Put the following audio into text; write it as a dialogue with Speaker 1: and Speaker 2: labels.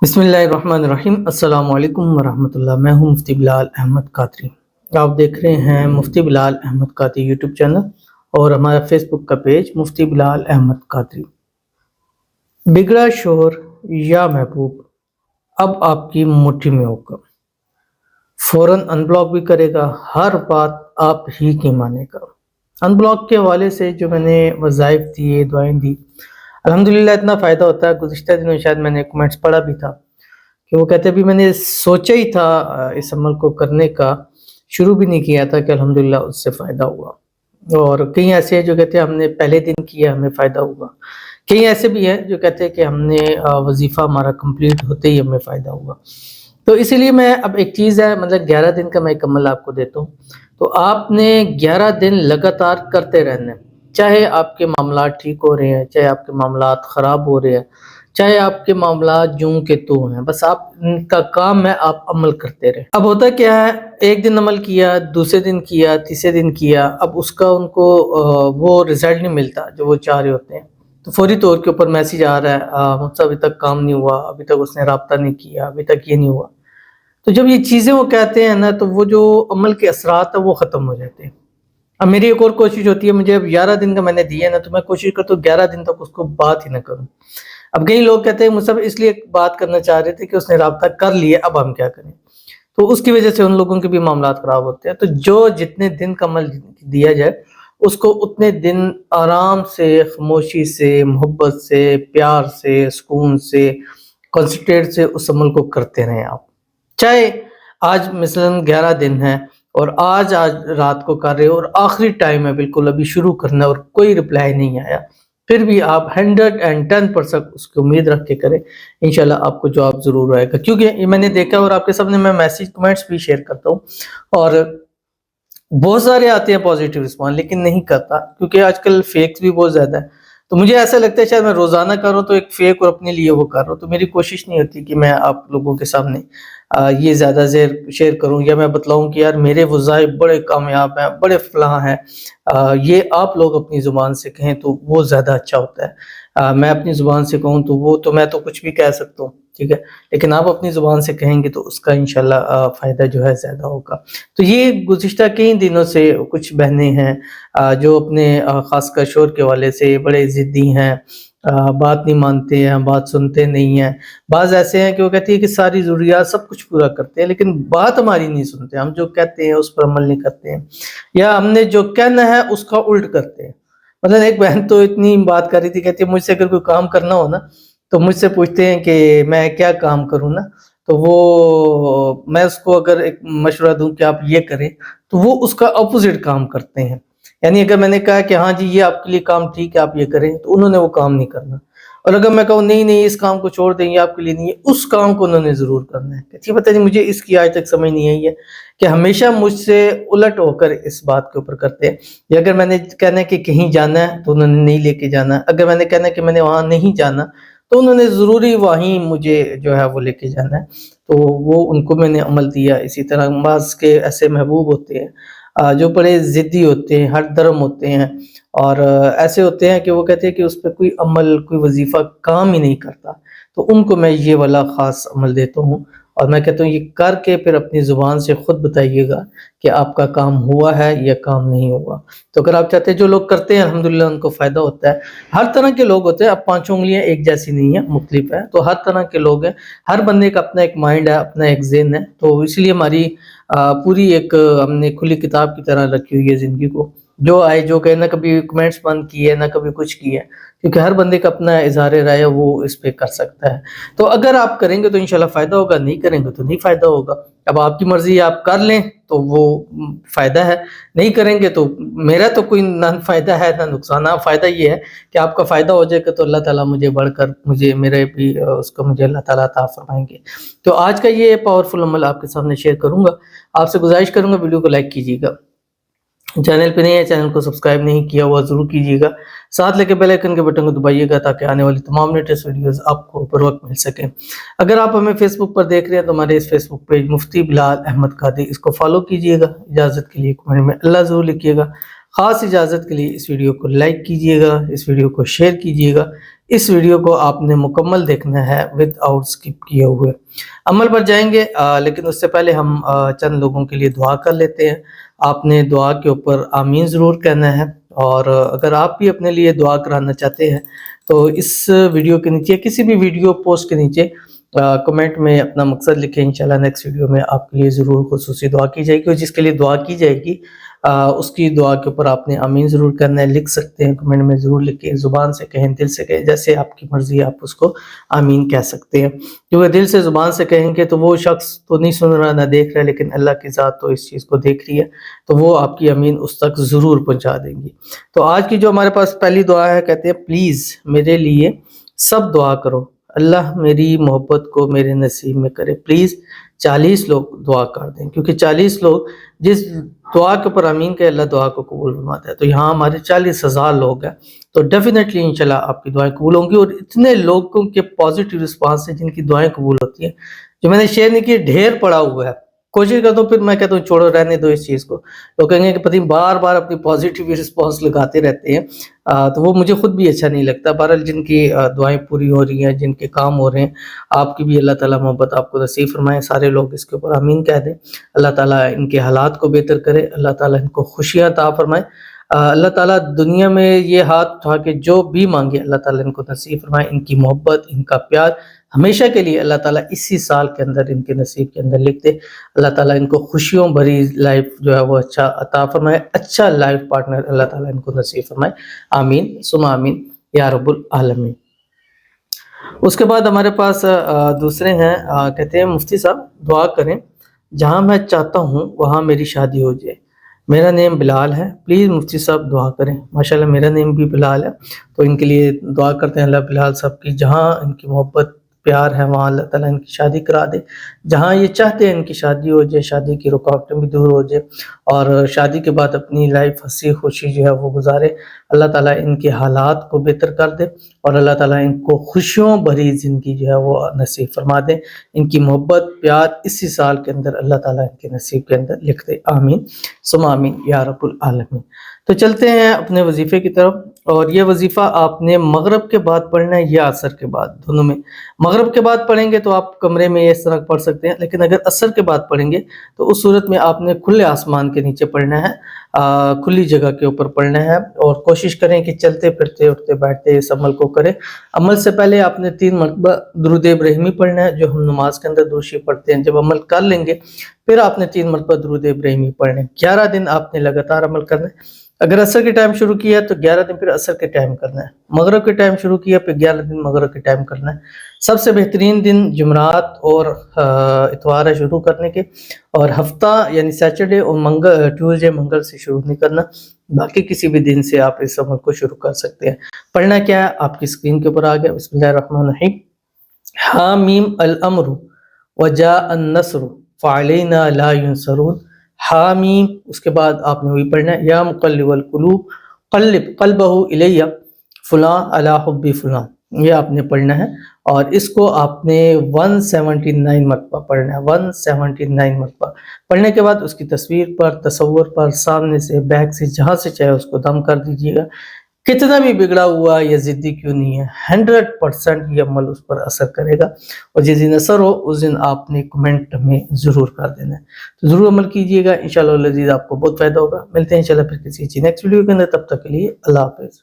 Speaker 1: بسم اللہ الرحمن الرحیم۔ السلام علیکم ورحمۃ اللہ۔ میں ہوں مفتی بلال احمد قادری۔ آپ دیکھ رہے ہیں مفتی بلال احمد قادری یوٹیوب چینل اور ہمارا فیس بک کا پیج مفتی بلال احمد قادری۔ بگڑا شوہر یا محبوب اب آپ کی مٹھی میں ہوگا، فوراً ان بلاک بھی کرے گا، ہر بات آپ ہی کی مانے گا۔ ان بلاک کے حوالے سے جو میں نے وظائف دیے، دعائیں دی، الحمدللہ اتنا فائدہ ہوتا ہے۔ گزشتہ دنوں شاید میں نے کمنٹس پڑھا بھی تھا کہ وہ کہتے بھی میں نے سوچا ہی تھا اس عمل کو کرنے کا، شروع بھی نہیں کیا تھا کہ الحمدللہ اس سے فائدہ ہوا۔ اور کئی ایسے ہیں جو کہتے ہیں ہم نے پہلے دن کیا ہمیں فائدہ ہوا، کئی ایسے بھی ہیں جو کہتے ہیں کہ ہم نے وظیفہ ہمارا کمپلیٹ ہوتے ہی ہمیں فائدہ ہوا۔ تو اسی لیے میں اب ایک چیز ہے، مطلب 11 دن کا میں ایک عمل آپ کو دیتا ہوں، تو آپ نے 11 دن لگاتار کرتے رہنا ہے، چاہے آپ کے معاملات ٹھیک ہو رہے ہیں، چاہے آپ کے معاملات خراب ہو رہے ہیں، چاہے آپ کے معاملات جوں کے تو ہیں، بس آپ ان کا کام ہے آپ عمل کرتے رہے۔ اب ہوتا کیا ہے، ایک دن عمل کیا، دوسرے دن کیا، تیسرے دن کیا، اب اس کا ان کو وہ رزلٹ نہیں ملتا جو وہ چاہ رہے ہوتے ہیں، تو فوری طور کے اوپر میسیج آ رہا ہے مجھ سے ابھی تک کام نہیں ہوا، ابھی تک اس نے رابطہ نہیں کیا، ابھی تک یہ نہیں ہوا۔ تو جب یہ چیزیں وہ کہتے ہیں نا، تو وہ جو عمل کے اثرات ہیں وہ ختم ہو جاتے ہیں۔ اب میری ایک اور کوشش ہوتی ہے، مجھے اب 11 دن کا میں نے دیا نا، تو میں کوشش کرتا ہوں 11 دن تک اس کو بات ہی نہ کروں۔ اب کئی لوگ کہتے ہیں مجھ سے اس لیے بات کرنا چاہ رہے تھے کہ اس نے رابطہ کر لیا، اب ہم کیا کریں؟ تو اس کی وجہ سے ان لوگوں کے بھی معاملات خراب ہوتے ہیں۔ تو جو جتنے دن کا عمل دیا جائے اس کو اتنے دن آرام سے، خاموشی سے، محبت سے، پیار سے، سکون سے، کنسنٹریٹ سے اس عمل کو کرتے رہیں آپ۔ چاہے آج مثلاً 11 دن ہے اور آج رات کو کر رہے ہو اور آخری ٹائم ہے، بالکل ابھی شروع کرنا ہے اور کوئی رپلائی نہیں آیا، پھر بھی آپ 110% اس کی امید رکھ کے کریں، انشاءاللہ آپ کو جواب ضرور آئے گا۔ کیونکہ یہ میں نے دیکھا اور آپ کے سامنے میں میسیج کمنٹس بھی شیئر کرتا ہوں، اور بہت سارے آتے ہیں پازیٹیو رسپانس، لیکن نہیں کرتا کیونکہ آج کل فیکس بھی بہت زیادہ ہے۔ تو مجھے ایسا لگتا ہے شاید میں روزانہ کر رہا ہوں تو ایک فیک اور اپنے لیے وہ کر رہا ہوں، تو میری کوشش نہیں ہوتی کہ میں آپ لوگوں کے سامنے یہ زیادہ شیئر کروں یا میں بتلاؤں کہ یار میرے وظائف بڑے کامیاب ہیں، بڑے فلاں ہیں، یہ آپ لوگ اپنی زبان سے کہیں تو وہ زیادہ اچھا ہوتا ہے۔ میں اپنی زبان سے کہوں تو وہ تو میں تو کچھ بھی کہہ سکتا ہوں، ٹھیک ہے، لیکن آپ اپنی زبان سے کہیں گے تو اس کا انشاءاللہ فائدہ جو ہے زیادہ ہوگا۔ تو یہ گزشتہ کئی دنوں سے کچھ بہنیں ہیں جو اپنے خاص کر شوہر کے والے سے بڑے ضدی ہیں، بات نہیں مانتے ہیں، بات سنتے نہیں ہیں۔ بعض ایسے ہیں کہ وہ کہتے ہیں کہ ساری ضروریات سب کچھ پورا کرتے ہیں لیکن بات ہماری نہیں سنتے، ہم جو کہتے ہیں اس پر عمل نہیں کرتے ہیں، یا ہم نے جو کہنا ہے اس کا الٹ کرتے ہیں۔ مثلا ایک بہن تو اتنی بات کر رہی تھی، کہتی ہے مجھ سے اگر کوئی کام کرنا ہو نا تو مجھ سے پوچھتے ہیں کہ میں کیا کام کروں نا، تو وہ میں اس کو اگر ایک مشورہ دوں کہ آپ یہ کریں تو وہ اس کا اپوزٹ کام کرتے ہیں۔ یعنی اگر میں نے کہا کہ ہاں جی یہ آپ کے لیے کام ٹھیک ہے آپ یہ کریں، تو انہوں نے وہ کام نہیں کرنا، اور اگر میں کہوں نہیں اس کام کو چھوڑ دیں یہ آپ کے لیے نہیں ہے، اس کام کو انہوں نے ضرور کرنا ہے۔ کہتی ہے پتہ نہیں مجھے اس کی آج تک سمجھ نہیں آئی ہے کہ ہمیشہ مجھ سے الٹ ہو کر اس بات کے اوپر کرتے ہیں۔ یا اگر میں نے کہنا ہے کہ کہیں جانا ہے تو انہوں نے نہیں لے کے جانا، اگر میں نے کہنا ہے کہ میں نے وہاں نہیں جانا تو انہوں نے ضروری وہیں مجھے جو ہے وہ لے کے جانا ہے، تو وہ ان کو میں نے عمل دیا۔ اسی طرح بعض کے ایسے محبوب ہوتے ہیں جو بڑے ضدی ہوتے ہیں، ہر درم ہوتے ہیں، اور ایسے ہوتے ہیں کہ وہ کہتے ہیں کہ اس پہ کوئی عمل، کوئی وظیفہ کام ہی نہیں کرتا، تو ان کو میں یہ والا خاص عمل دیتا ہوں، اور میں کہتا ہوں یہ کر کے پھر اپنی زبان سے خود بتائیے گا کہ آپ کا کام ہوا ہے یا کام نہیں ہوا۔ تو اگر آپ چاہتے ہیں، جو لوگ کرتے ہیں الحمدللہ ان کو فائدہ ہوتا ہے۔ ہر طرح کے لوگ ہوتے ہیں، اب 5 انگلیاں ایک جیسی نہیں ہیں، مختلف ہیں، تو ہر طرح کے لوگ ہیں، ہر بندے کا اپنا ایک مائنڈ ہے، اپنا ایک ذہن ہے، تو اس لیے ہماری پوری ایک ہم نے کھلی کتاب کی طرح رکھی ہوئی ہے زندگی کو، جو آئے جو کہے، نہ کبھی کمنٹس بند کیے نہ کبھی کچھ کیا، کیونکہ ہر بندے کا اپنا اظہار رائے وہ اس پہ کر سکتا ہے۔ تو اگر آپ کریں گے تو انشاءاللہ فائدہ ہوگا، نہیں کریں گے تو نہیں فائدہ ہوگا۔ اب آپ کی مرضی، آپ کر لیں تو وہ فائدہ ہے، نہیں کریں گے تو میرا تو کوئی نہ فائدہ ہے نہ نقصان۔ فائدہ یہ ہے کہ آپ کا فائدہ ہو جائے گا تو اللہ تعالیٰ مجھے بڑھ کر میرے بھی اس کو مجھے اللہ تعالیٰ عطا فرمائیں گے۔ تو آج کا یہ پاورفل عمل آپ کے سامنے شیئر کروں گا، آپ سے گزارش کروں گا ویڈیو کو لائک کیجیے گا، چینل پہ نہیں ہے چینل کو سبسکرائب نہیں کیا ہوا ضرور کیجیے گا، ساتھ لے کے بیل آئیکن کے بٹن کو دبائیے گا تاکہ آنے والی تمام لیٹسٹ ویڈیوز آپ کو پر وقت مل سکیں۔ اگر آپ ہمیں فیس بک پر دیکھ رہے ہیں تو ہمارے اس فیس بک پیج مفتی بلال احمد قادری، اس کو فالو کیجیے گا۔ اجازت کے لیے کمنٹ میں اللہ ضرور لکھیے گا۔ خاص اجازت کے لیے اس ویڈیو کو لائک کیجیے گا، اس ویڈیو کو شیئر کیجیے گا، اس ویڈیو کو آپ نے مکمل دیکھنا ہے ود آؤٹ اسکپ کیے ہوئے۔ عمل پر جائیں گے لیکن اس سے پہلے ہم چند لوگوں کے لیے دعا کر لیتے ہیں۔ آپ نے دعا کے اوپر آمین ضرور کہنا ہے، اور اگر آپ بھی اپنے لیے دعا کرانا چاہتے ہیں تو اس ویڈیو کے نیچے، کسی بھی ویڈیو پوسٹ کے نیچے کمنٹ میں اپنا مقصد لکھیں۔ انشاءاللہ نیکسٹ ویڈیو میں آپ کے لیے ضرور خصوصی دعا کی جائے گی، اور جس کے لیے دعا کی جائے گی اس کی دعا کے اوپر آپ نے آمین ضرور کرنا ہے۔ لکھ سکتے ہیں کمنٹ میں، ضرور لکھیں، زبان سے کہیں، دل سے کہیں، جیسے آپ کی مرضی آپ اس کو آمین کہہ سکتے ہیں، کیونکہ دل سے زبان سے کہیں گے تو وہ شخص تو نہیں سن رہا، نہ دیکھ رہا، لیکن اللہ کی ذات تو اس چیز کو دیکھ رہی ہے، تو وہ آپ کی آمین اس تک ضرور پہنچا دیں گی۔ تو آج کی جو ہمارے پاس پہلی دعا ہے، کہتے ہیں پلیز میرے لیے سب دعا کرو، اللہ میری محبت کو میرے نصیب میں کرے۔ پلیز 40 لوگ دعا کر دیں، کیونکہ 40 لوگ جس دعا کے اوپر آمین کہ اللہ دعا کو قبول فرماتا ہے، تو یہاں ہمارے 40,000 لوگ ہیں، تو ڈیفینیٹلی انشاءاللہ آپ کی دعائیں قبول ہوں گی۔ اور اتنے لوگوں کے پازیٹیو رسپانس ہیں جن کی دعائیں قبول ہوتی ہیں، جو میں نے شیئر نہیں کی، ڈھیر پڑا ہوا ہے۔ کوشش کرتا ہوں، پھر میں کہتا ہوں چھوڑو رہنے دو اس چیز کو، لوگ کہیں گے کہ پتہ نہیں بار بار اپنی پازیٹیو رسپانس لگاتے رہتے ہیں، تو وہ مجھے خود بھی اچھا نہیں لگتا۔ بہرحال جن کی دعائیں پوری ہو رہی ہیں، جن کے کام ہو رہے ہیں، آپ کی بھی اللہ تعالیٰ محبت آپ کو نصیب فرمائے۔ سارے لوگ اس کے اوپر آمین کہہ دیں، اللہ تعالیٰ ان کے حالات کو بہتر کرے، اللہ تعالیٰ ان کو خوشیاں عطا فرمائے، اللہ تعالیٰ دنیا میں یہ ہاتھ اٹھا کے جو بھی مانگے اللہ تعالیٰ ان کو نصیب فرمائے۔ ان کی محبت، ان کا پیار ہمیشہ کے لیے اللہ تعالیٰ اسی سال کے اندر ان کے نصیب کے اندر لکھ دے۔ اللہ تعالیٰ ان کو خوشیوں بھری لائف جو ہے وہ اچھا عطا فرمائے، اچھا لائف پارٹنر اللہ تعالیٰ ان کو نصیب فرمائے، آمین ثم آمین یا رب العالمین۔ اس کے بعد ہمارے پاس دوسرے ہیں، کہتے ہیں مفتی صاحب دعا کریں، جہاں میں چاہتا ہوں وہاں میری شادی ہو جائے، میرا نیم بلال ہے، پلیز مفتی صاحب دعا کریں۔ ماشاءاللہ میرا نیم بھی بلال ہے، تو ان کے لیے دعا کرتے ہیں اللہ بلال صاحب کی جہاں ان کی محبت پیار ہے وہاں اللہ تعالیٰ ان کی شادی کرا دے، جہاں یہ چاہتے ہیں ان کی شادی ہو جائے، شادی کی رکاوٹیں بھی دور ہو جائے، اور شادی کے بعد اپنی لائف ہنسی خوشی جو ہے وہ گزارے۔ اللہ تعالیٰ ان کے حالات کو بہتر کر دے، اور اللہ تعالیٰ ان کو خوشیوں بھری زندگی جو ہے وہ نصیب فرما دے۔ ان کی محبت پیار اسی سال کے اندر اللہ تعالیٰ ان کے نصیب کے اندر لکھ دے، آمین ثم آمین یا رب العالمین۔ تو چلتے ہیں اپنے وظیفے کی طرف، اور یہ وظیفہ آپ نے مغرب کے بعد پڑھنا ہے یا عصر کے بعد، دونوں میں۔ مغرب کے بعد پڑھیں گے تو آپ کمرے میں اس طرح پڑھ سکتے ہیں، لیکن اگر عصر کے بعد پڑھیں گے تو اس صورت میں آپ نے کھلے آسمان کے نیچے پڑھنا ہے، کھلی جگہ کے اوپر پڑھنا ہے، اور کوشش کریں کہ چلتے پھرتے اٹھتے بیٹھتے اس عمل کو کریں۔ عمل سے پہلے آپ نے 3 مرتبہ درود ابراہیمی پڑھنا ہے، جو ہم نماز کے اندر درود شریف پڑھتے ہیں۔ جب عمل کر لیں گے پھر آپ نے 3 مرتبہ درود ابراہیمی پڑھنے، 11 دن آپ نے لگاتار عمل کرنا ہے۔ اگر عصر کے ٹائم شروع کیا تو 11 دن پھر عصر کے ٹائم کرنا ہے، مغرب کے ٹائم شروع کیا پھر 11 دن مغرب کے ٹائم کرنا ہے۔ سب سے بہترین دن جمعرات اور اتوار ہے شروع کرنے کے، اور ہفتہ یعنی سیٹرڈے اور ٹیوزڈے منگل سے شروع نہیں کرنا، باقی کسی بھی دن سے آپ اس عمل کو شروع کر سکتے ہیں۔ پڑھنا کیا ہے آپ کی اسکرین کے اوپر آ گیا، بسم اللہ الرحمن الرحیم، حامیم الامر وجاء النصر فعلینا لا ینصرون، حامیم، اس کے بعد آپ نے وہی پڑھنا ہے، یا مقلب القلوب قلب قلبہ الیہ فلاں علی حب فلاں، یہ آپ نے پڑھنا ہے، اور اس کو آپ نے 179 مرتبہ پڑھنا ہے، 179 مرتبہ پڑھنے کے بعد اس کی تصویر پر، تصور پر، سامنے سے، بیک سے، جہاں سے چاہے اس کو دم کر دیجیے گا۔ کتنا بھی بگڑا ہوا یا ضدی کیوں نہیں ہے، 100% یہ عمل اس پر اثر کرے گا، اور جس دن اثر ہو اس دن آپ نے کمنٹ میں ضرور کر دینا ہے، تو ضرور عمل کیجیے گا، انشاءاللہ العزیز آپ کو بہت فائدہ ہوگا۔ ملتے ہیں انشاءاللہ پھر کسی نیکسٹ ویڈیو کے اندر، تب تک کے لیے اللہ حافظ۔